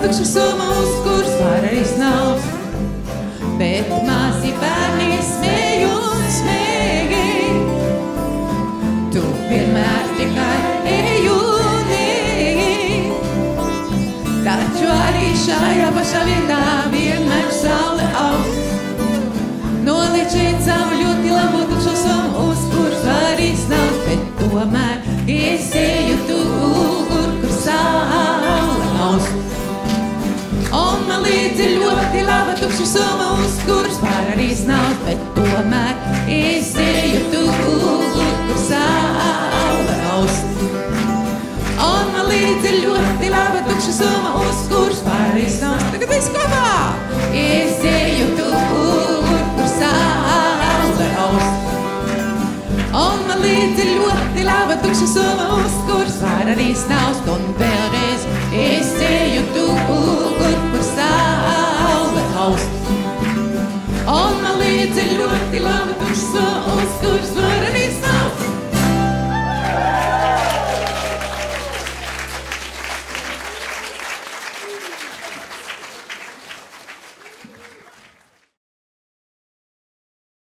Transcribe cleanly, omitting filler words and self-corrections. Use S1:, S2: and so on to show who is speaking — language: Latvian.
S1: tukša soma, uz kuras var arī snauzt. Bet mazi bērni smēj un smēgi, tu vienmēr tikai ej un ej. Taču arī šajā pašā vietā vienmēr saule aug. Noliec šeit savu ļoti labu tukšo somu, uz kuras var iznauzt, bet tomēr es eju tur, kur saule aust. Un man līdzi ļoti laba tukša soma, uz kuras var arī iznauzt, bet tomēr es eju tur, kur saule aust. Un man līdzi ļoti laba tukša soma, uz kuras var arī iznauzt. Tagad viss kopā! Es eju tur, kur saule aust. Un man līdzi ļoti laba tukša soma, uz kuras var arī iznauzt. Un vēl